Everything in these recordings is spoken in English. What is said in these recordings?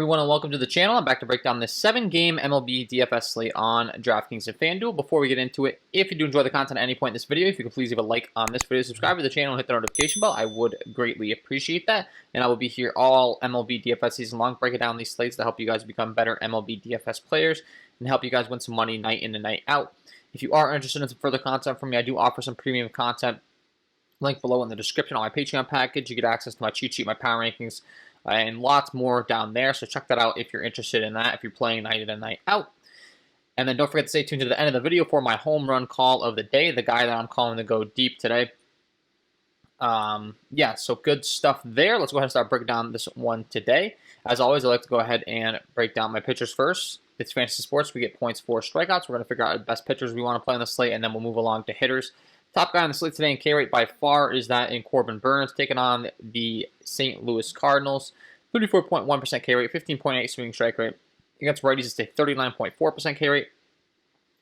everyone, and welcome to the channel. I'm back to break down this 7-game MLB DFS slate on DraftKings and FanDuel. Before we get into it, if you do enjoy the content at any point in this video, if you could please leave a like on this video, subscribe to the channel, and hit the notification bell, I would greatly appreciate that. And I will be here all MLB DFS season long, breaking down these slates to help you guys become better MLB DFS players and help you guys win some money night in and night out. If you are interested in some further content from me, I do offer some premium content. Link below in the description on my Patreon package. You get access to my cheat sheet, my power rankings, and lots more down there. So check that out if you're interested in that, if you're playing night in and night out. And then don't forget to stay tuned to the end of the video for my home run call of the day, the guy that I'm calling to go deep today. Yeah, so good stuff there. Let's go ahead and start breaking down this one today. As always, I like to go ahead and break down my pitchers first. It's fantasy sports. We get points for strikeouts. We're going to figure out the best pitchers we want to play on the slate, and then we'll move along to hitters. Top guy on the slate today in K rate by far is that in Corbin Burnes, taking on the St. Louis Cardinals. 34.1% K rate, 15.8 swinging strike rate. Against righties, it's a 39.4% K rate.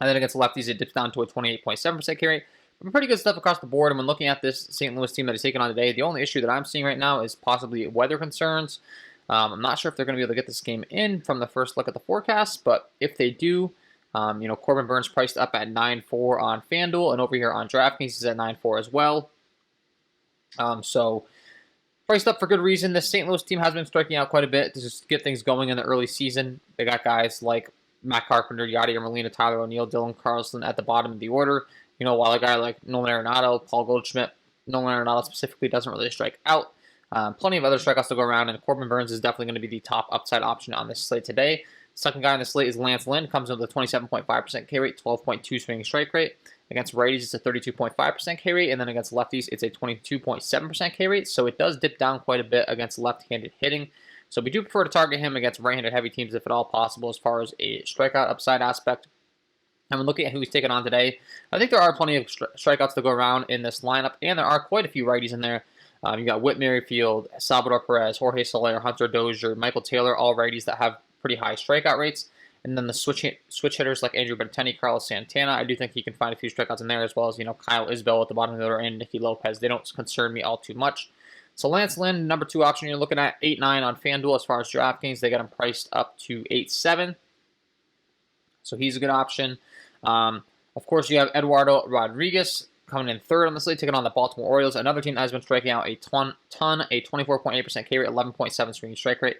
And then against lefties, it dips down to a 28.7% K rate. Pretty good stuff across the board. And when looking at this St. Louis team that he's taking on today, the only issue that I'm seeing right now is possibly weather concerns. I'm not sure if they're going to be able to get this game in from the first look at the forecast, but if they do, Corbin Burnes priced up at 9.4 on FanDuel, and over here on DraftKings, he's at 9.4 as well. So priced up for good reason. This St. Louis team has been striking out quite a bit to just get things going in the early season. They got guys like Matt Carpenter, Yadier Molina, Tyler O'Neill, Dylan Carlson at the bottom of the order. While a guy like Nolan Arenado, Paul Goldschmidt, Nolan Arenado specifically doesn't really strike out. Plenty of other strikeouts to go around, and Corbin Burnes is definitely going to be the top upside option on this slate today. Second guy on the slate is Lance Lynn. Comes in with a 27.5% K rate, 12.2 swinging strike rate. Against righties, it's a 32.5% K rate, and then against lefties, it's a 22.7% K rate. So it does dip down quite a bit against left-handed hitting. So we do prefer to target him against right-handed heavy teams if at all possible as far as a strikeout upside aspect. And when looking at who he's taking on today, I think there are plenty of strikeouts to go around in this lineup, and there are quite a few righties in there. You got Whit Merrifield, Salvador Perez, Jorge Soler, Hunter Dozier, Michael Taylor, all righties that have pretty high strikeout rates. And then the switch hitters like Andrew Benintendi, Carlos Santana, I do think he can find a few strikeouts in there, as well as, Kyle Isbell at the bottom of the order and Nicky Lopez. They don't concern me all too much. So Lance Lynn, number 2 option you're looking at, 8.9 on FanDuel. As far as DraftKings, they got him priced up to 8.7. So he's a good option. Of course, you have Eduardo Rodriguez coming in third on the slate, taking on the Baltimore Orioles, another team that has been striking out a ton, a 24.8% K rate, 11.7 swinging strike rate.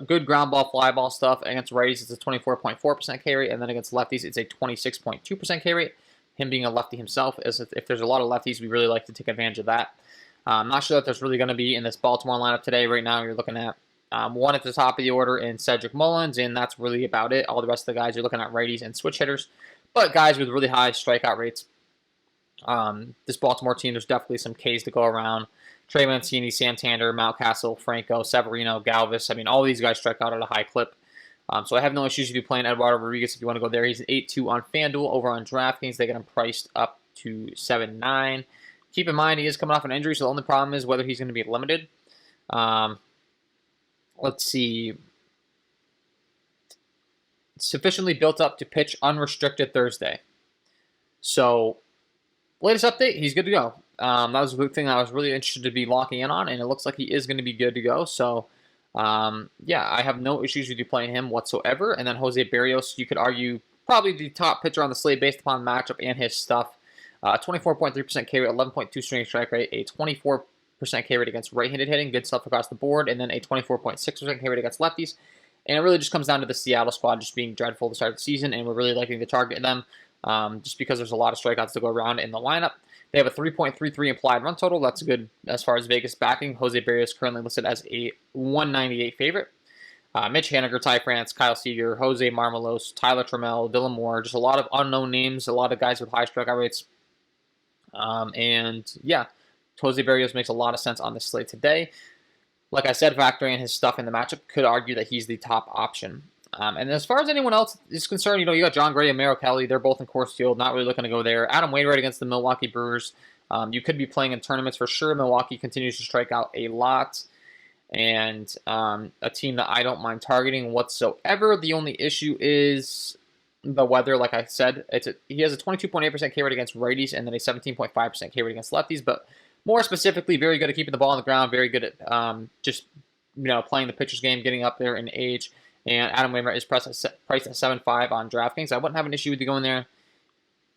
Good ground ball, fly ball stuff. Against righties, it's a 24.4% K rate, and then against lefties, it's a 26.2% K rate. Him being a lefty himself, if there's a lot of lefties, we really like to take advantage of that. I'm not sure that there's really going to be in this Baltimore lineup today. Right now, you're looking at one at the top of the order in Cedric Mullins, and that's really about it. All the rest of the guys, you're looking at righties and switch hitters, but guys with really high strikeout rates. This Baltimore team, there's definitely some Ks to go around. Trey Mancini, Santander, Mountcastle, Franco, Severino, Galvis. I mean, all these guys strike out at a high clip. So I have no issues if you're playing Eduardo Rodriguez if you want to go there. He's an 8.2 on FanDuel. Over on DraftKings, they get him priced up to 7.9. Keep in mind, he is coming off an injury, so the only problem is whether he's going to be limited. Let's see. Sufficiently built up to pitch unrestricted Thursday. So, latest update, he's good to go. That was a big thing I was really interested to be locking in on, and it looks like he is going to be good to go. So, yeah, I have no issues with you playing him whatsoever. And then Jose Berrios, you could argue probably the top pitcher on the slate based upon the matchup and his stuff. 24.3% K rate, 11.2 swinging strike rate, a 24% K rate against right-handed hitting, good stuff across the board, and then a 24.6% K rate against lefties. And it really just comes down to the Seattle squad just being dreadful to start the season, and we're really liking to target them just because there's a lot of strikeouts to go around in the lineup. They have a 3.33 implied run total. That's good as far as Vegas backing. Jose Berrios currently listed as a 198 favorite. Mitch Haniger, Ty France, Kyle Seager, Jose Marmelos, Tyler Trammell, Dylan Moore, just a lot of unknown names, a lot of guys with high strikeout rates. And yeah, Jose Berrios makes a lot of sense on this slate today. Like I said, factoring in his stuff in the matchup, could argue that he's the top option. And as far as anyone else is concerned, you got John Gray and Merrill Kelly. They're both in Coors Field, not really looking to go there. Adam Wainwright against the Milwaukee Brewers. You could be playing in tournaments for sure. Milwaukee continues to strike out a lot. And a team that I don't mind targeting whatsoever. The only issue is the weather. Like I said, he has a 22.8% K rate against righties and then a 17.5% K rate against lefties. But more specifically, very good at keeping the ball on the ground, very good at just playing the pitcher's game, getting up there in age. And Adam Wainwright is priced at 7.5 on DraftKings. I wouldn't have an issue with you going there.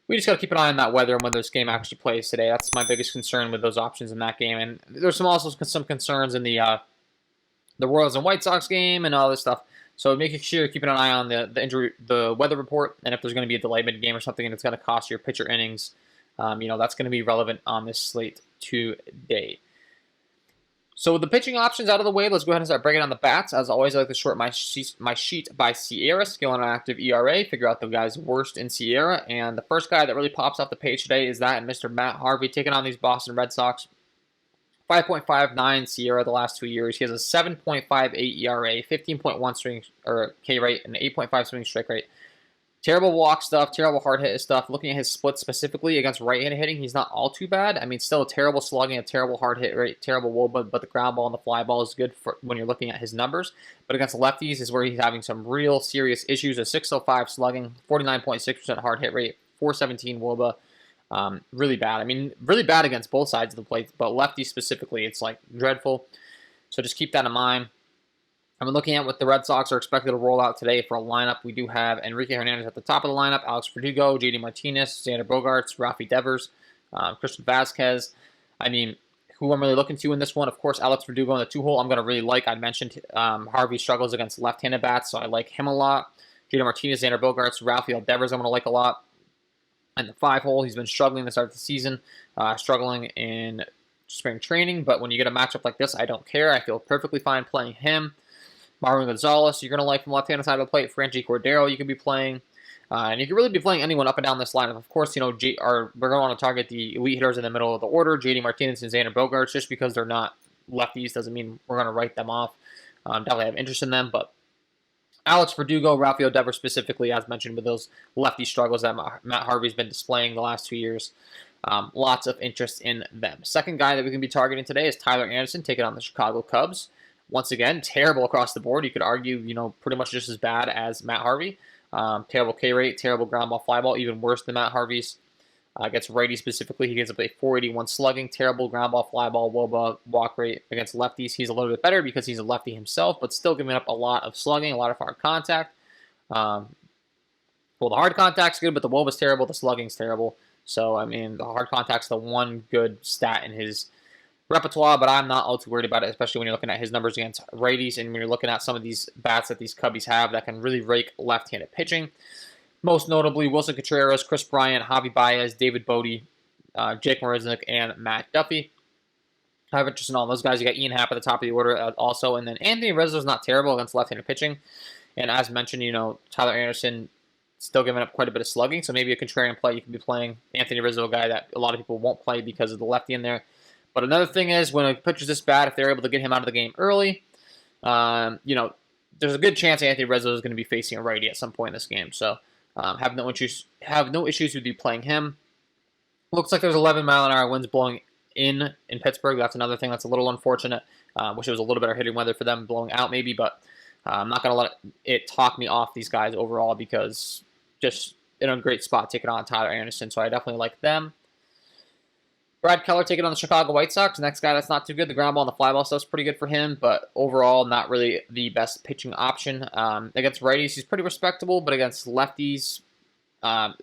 We just got to keep an eye on that weather and when this game actually plays today. That's my biggest concern with those options in that game. And there's also some concerns in the Royals and White Sox game and all this stuff. So making sure you're keeping an eye on the weather report, and if there's going to be a delay mid-game or something and it's going to cost your pitcher innings, that's going to be relevant on this slate today. So with the pitching options out of the way, let's go ahead and start breaking down the bats. As always, I like to short my sheet by Sierra, skill and active ERA, figure out the guys worst in Sierra. And the first guy that really pops off the page today is that and Mr. Matt Harvey taking on these Boston Red Sox. 5.59 Sierra the last 2 years. He has a 7.58 ERA, 15.1 swing or K rate, and 8.5 swing strike rate. Terrible walk stuff, terrible hard hit stuff. Looking at his split specifically against right-handed hitting, he's not all too bad. I mean, still a terrible slugging, a terrible hard hit rate, terrible wOBA, but the ground ball and the fly ball is good for when you're looking at his numbers. But against lefties is where he's having some real serious issues. A 605 slugging, 49.6% hard hit rate, 417 wOBA. Really bad. I mean, really bad against both sides of the plate, but lefty specifically, it's like dreadful. So just keep that in mind. I'm looking at what the Red Sox are expected to roll out today for a lineup. We do have Enrique Hernandez at the top of the lineup, Alex Verdugo, JD Martinez, Xander Bogaerts, Rafi Devers, Christian Vasquez. I mean, who I'm really looking to in this one, of course, Alex Verdugo in the 2-hole, I'm going to really like. I mentioned Harvey struggles against left-handed bats, so I like him a lot. JD Martinez, Xander Bogaerts, Rafi Devers I'm going to like a lot. And the 5-hole, he's been struggling to start the season, struggling in spring training. But when you get a matchup like this, I don't care. I feel perfectly fine playing him. Marwin Gonzalez, you're going to like from left-handed side of the plate. Franchi Cordero, you can be playing. And you can really be playing anyone up and down this lineup. Of course, we're going to want to target the elite hitters in the middle of the order, JD Martinez and Xander Bogaerts. Just because they're not lefties doesn't mean we're going to write them off. Definitely have interest in them, but Alex Verdugo, Rafael Devers specifically, as mentioned, with those lefty struggles that Matt Harvey's been displaying the last 2 years. Lots of interest in them. Second guy that we can be targeting today is Tyler Anderson, taking on the Chicago Cubs. Once again, terrible across the board. You could argue, pretty much just as bad as Matt Harvey. Terrible K rate, terrible ground ball, fly ball, even worse than Matt Harvey's. Against righty specifically, he gets up a 481 slugging, terrible ground ball, fly ball, wOBA, walk rate. Against lefties, he's a little bit better because he's a lefty himself, but still giving up a lot of slugging, a lot of hard contact. Well, the hard contact's good, but the wOBA's terrible, the slugging's terrible. So, I mean, the hard contact's the one good stat in his repertoire, but I'm not all too worried about it, especially when you're looking at his numbers against righties and when you're looking at some of these bats that these Cubbies have that can really rake left-handed pitching. Most notably, Wilson Contreras, Chris Bryant, Javi Baez, David Bodie, Jake Marisnick, and Matt Duffy. I have interest in all those guys. You got Ian Happ at the top of the order also, and then Anthony Rizzo's not terrible against left-handed pitching. And as mentioned, Tyler Anderson still giving up quite a bit of slugging, so maybe a contrarian play. You can be playing Anthony Rizzo, a guy that a lot of people won't play because of the lefty in there. But another thing is, when a pitcher's this bad, if they're able to get him out of the game early, there's a good chance Anthony Rizzo is going to be facing a righty at some point in this game. So have no issues with you playing him. Looks like there's 11-mile-an-hour winds blowing in Pittsburgh. That's another thing that's a little unfortunate. Wish it was a little better hitting weather for them blowing out maybe, but I'm not going to let it talk me off these guys overall because just in a great spot taking on Tyler Anderson, so I definitely like them. Brad Keller taking on the Chicago White Sox. Next guy that's not too good. The ground ball and the fly ball stuff's pretty good for him, but overall not really the best pitching option. Against righties, he's pretty respectable, but against lefties...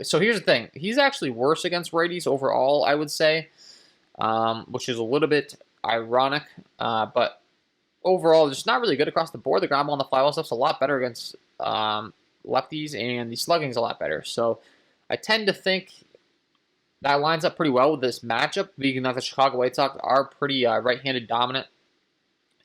so here's the thing. He's actually worse against righties overall, I would say, which is a little bit ironic, but overall just not really good across the board. The ground ball and the fly ball stuff's a lot better against lefties, and the slugging's a lot better. So I tend to think that lines up pretty well with this matchup, being that the Chicago White Sox are pretty right-handed dominant,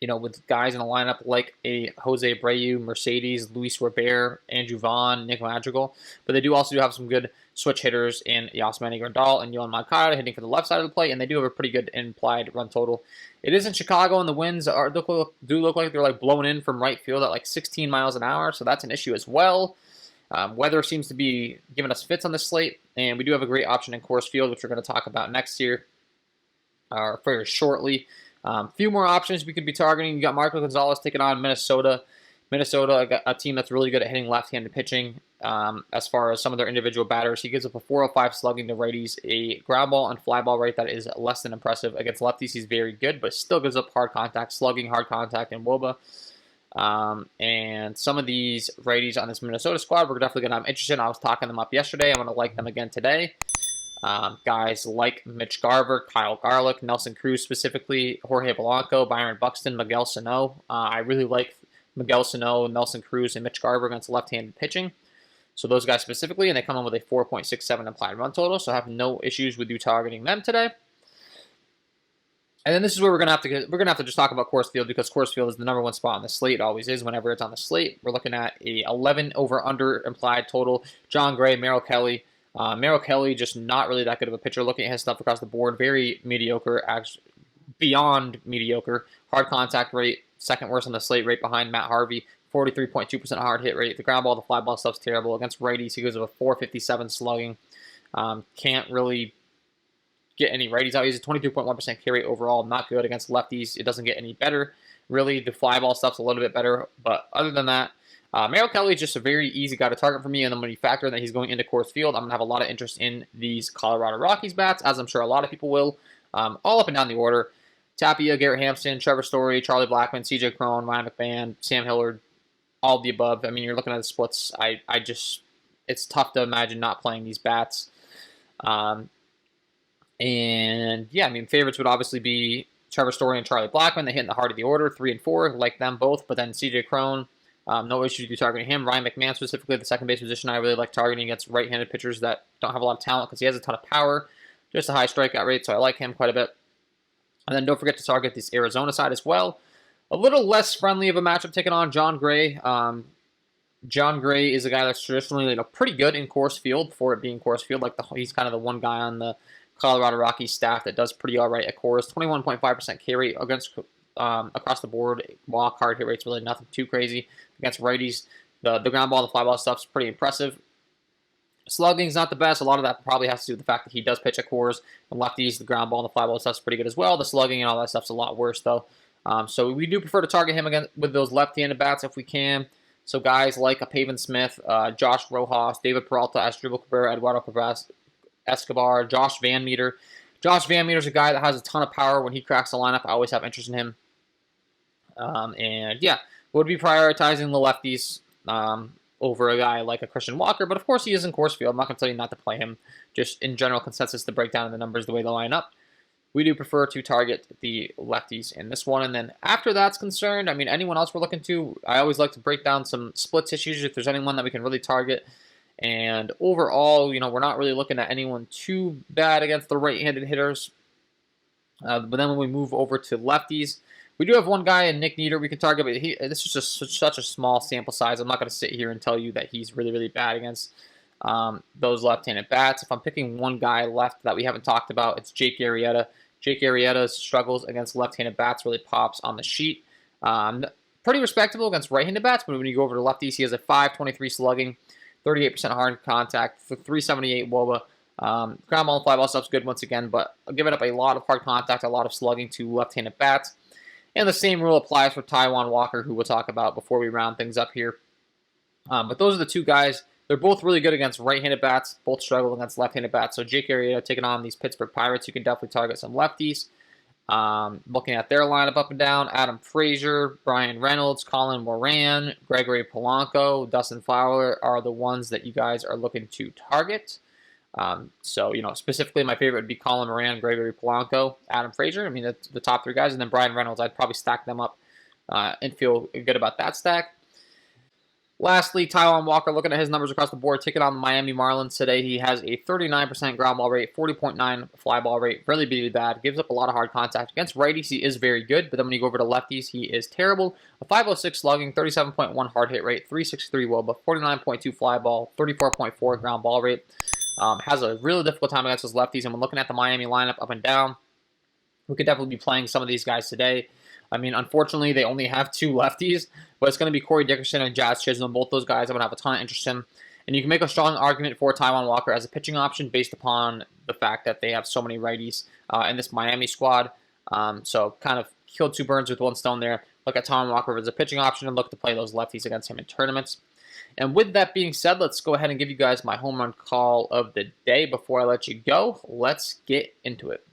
with guys in the lineup like a Jose Abreu, Mercedes, Luis Robert, Andrew Vaughn, Nick Madrigal. But they do also have some good switch hitters in Yasmani Grandal and Yohan Moncada hitting for the left side of the plate, and they do have a pretty good implied run total. It is in Chicago, and the winds do look like they're like blowing in from right field at like 16 miles an hour, so that's an issue as well. Weather seems to be giving us fits on this slate, and we do have a great option in Coors Field, which we're going to talk about next year, or very shortly. Few more options we could be targeting. You got Marco Gonzalez taking on Minnesota. Minnesota, a team that's really good at hitting left-handed pitching. as far as some of their individual batters. He gives up a 405 slugging to righties, a ground ball and fly ball rate that is less than impressive. Against lefties, he's very good, but still gives up hard contact, slugging, hard contact, and WOBA. And some of these righties on this Minnesota squad, we're definitely going to have interest in. I was talking them up yesterday. I'm going to like them again today. Guys like Mitch Garver, Kyle Garlick, Nelson Cruz specifically, Jorge Polanco, Byron Buxton, Miguel Sano. I really like Miguel Sano, Nelson Cruz, and Mitch Garver against left-handed pitching. So those guys specifically, and they come in with a 4.67 implied run total, so I have no issues with you targeting them today. And then this is where we're gonna have to just talk about Coors Field, because Coors Field is the #1 spot on the slate. It always is whenever it's on the slate. We're looking at a 11 over under implied total. John Gray, Merrill Kelly. Merrill Kelly, just not really that good of a pitcher. Looking at his stuff across the board, very mediocre, actually beyond mediocre. Hard contact rate, second worst on the slate, right behind Matt Harvey. 43.2% hard hit rate. The ground ball, the fly ball stuff's terrible. Against righties, he goes with a 457 slugging. Can't really get any righties out. He's a 22.1% K rate overall. Not good against lefties. It doesn't get any better. Really, the fly ball stuff's a little bit better. But other than that, Merrill Kelly is just a very easy guy to target for me. And then when you factor in that he's going into Coors Field, I'm going to have a lot of interest in these Colorado Rockies bats, as I'm sure a lot of people will. All up and down the order. Tapia, Garrett Hampson, Trevor Story, Charlie Blackmon, CJ Cron, Ryan McMahon, Sam Hillard, all of the above. I mean, you're looking at the splits. It's tough to imagine not playing these bats. And yeah, I mean, favorites would obviously be Trevor Story and Charlie Blackmon. They hit in the heart of the order, 3 and 4, like them both. But then CJ Cron, no issues with targeting him. Ryan McMahon, specifically the second base position, I really like targeting against right-handed pitchers that don't have a lot of talent, because he has a ton of power, just a high strikeout rate, so I like him quite a bit. And then don't forget to target this Arizona side as well. A little less friendly of a matchup taking on John Gray. John Gray is a guy that's traditionally pretty good in Coors Field for it being Coors Field. He's kind of the one guy on the Colorado Rockies staff that does pretty all right at Coors. 21.5% K rate against across the board. Walk hard hit rate's really nothing too crazy against righties. The ground ball, the fly ball stuff's pretty impressive. Slugging's not the best. A lot of that probably has to do with the fact that he does pitch at Coors. And lefties, the ground ball and the fly ball stuff's pretty good as well. The slugging and all that stuff's a lot worse though. So we do prefer to target him again with those left-handed bats if we can. So guys like a Pavin Smith, Josh Rojas, David Peralta, Asdrubal Cabrera, Eduardo Escobar, Josh Van Meter. Josh Van Meter's a guy that has a ton of power. When he cracks the lineup, I always have interest in him. And yeah, would be prioritizing the lefties over a guy like a Christian Walker. But of course, he is in Coors Field. I'm not going to tell you not to play him. Just in general consensus, the breakdown of the numbers, the way they line up. We do prefer to target the lefties in this one. And then after that's concerned, I mean, anyone else we're looking to, I always like to break down some splits issues if there's anyone that we can really target. And overall, we're not really looking at anyone too bad against the right-handed hitters. But then when we move over to lefties, we do have one guy in Nick Nieder we can target, but this is just such a small sample size. I'm not going to sit here and tell you that he's really, really bad against those left-handed bats. If I'm picking one guy left that we haven't talked about, it's Jake Garrietta. Jake Garrietta's struggles against left-handed bats really pops on the sheet. Pretty respectable against right-handed bats, but when you go over to lefties, he has a 5.23 slugging, 38% hard contact, 378 WOBA. Ground ball and fly ball stuff's good once again, but giving up a lot of hard contact, a lot of slugging to left-handed bats. And the same rule applies for Taijuan Walker, who we'll talk about before we round things up here. But those are the two guys. They're both really good against right-handed bats. Both struggle against left-handed bats. So Jake Arrieta taking on these Pittsburgh Pirates, you can definitely target some lefties. Looking at their lineup up and down, Adam Frazier, Brian Reynolds, Colin Moran, Gregory Polanco, Dustin Fowler are the ones that you guys are looking to target. So, specifically my favorite would be Colin Moran, Gregory Polanco, Adam Frazier. I mean, that's the top three guys. And then Brian Reynolds, I'd probably stack them up and feel good about that stack. Lastly, Taijuan Walker, looking at his numbers across the board, taking on the Miami Marlins today. He has a 39% ground ball rate, 40.9 fly ball rate, really, really bad. Gives up a lot of hard contact. Against righties, he is very good, but then when you go over to lefties, he is terrible. A 506 slugging, 37.1 hard hit rate, 363 WOBA, 49.2 fly ball, 34.4 ground ball rate. Has a really difficult time against his lefties, and when looking at the Miami lineup up and down, we could definitely be playing some of these guys today. I mean, unfortunately, they only have two lefties, but it's going to be Corey Dickerson and Jazz Chisholm. Both those guys I'm going to have a ton of interest in. And you can make a strong argument for Taijuan Walker as a pitching option based upon the fact that they have so many righties in this Miami squad. So kind of killed two birds with one stone there. Look at Taijuan Walker as a pitching option and look to play those lefties against him in tournaments. And with that being said, let's go ahead and give you guys my home run call of the day. Before I let you go, let's get into it.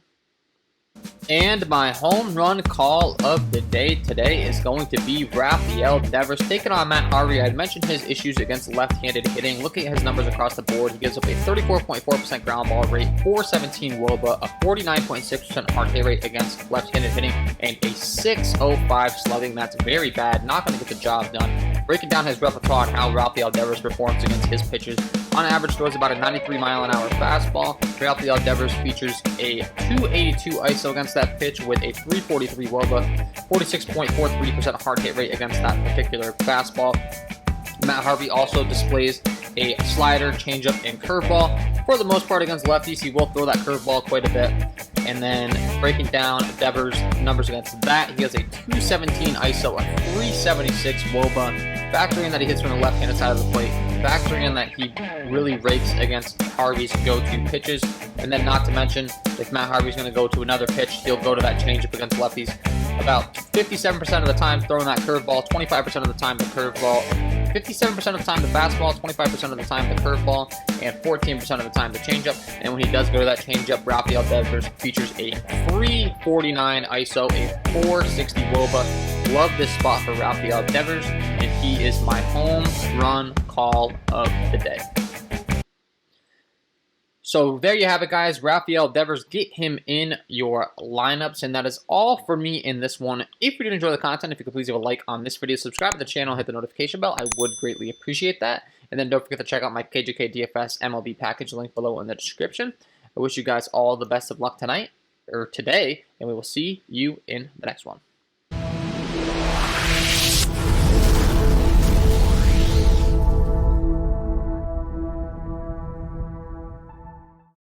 And my home run call of the day today is going to be Rafael Devers taking on Matt Harvey. I had mentioned his issues against left-handed hitting. Looking at his numbers across the board, he gives up a 34.4% ground ball rate, 417 WOBA, a 49.6% RK rate against left-handed hitting, and a 605 slugging. That's very bad. Not going to get the job done. Breaking down his repertoire and how Rafael Devers performs against his pitches. On average, throws about a 93-mile-an-hour fastball. Rafael Devers features a 282 ISO against that pitch with a 343 WOBA, 46.43% hard hit rate against that particular fastball. Matt Harvey also displays a slider, changeup, and curveball. For the most part against lefties, he will throw that curveball quite a bit. And then breaking down Devers' numbers against that, he has a 217 ISO, a 376 WOBA. Factoring in that he hits from the left-handed side of the plate, factoring in that he really rakes against Harvey's go-to pitches, and then not to mention, if Matt Harvey's going to go to another pitch, he'll go to that changeup against lefties. About 57% of the time throwing that curveball, 25% of the time the curveball, 57% of the time the fastball, 25% of the time the curveball, and 14% of the time the changeup. And when he does go to that changeup, Rafael Devers features a 349 ISO, a 460 WOBA. Love this spot for Rafael Devers, and he is my home run call of the day. So there you have it, guys. Rafael Devers, get him in your lineups. And that is all for me in this one. If you did enjoy the content, if you could please leave a like on this video, subscribe to the channel, hit the notification bell. I would greatly appreciate that. And then don't forget to check out my KJK DFS MLB package, link below in the description. I wish you guys all the best of luck tonight, or today, and we will see you in the next one.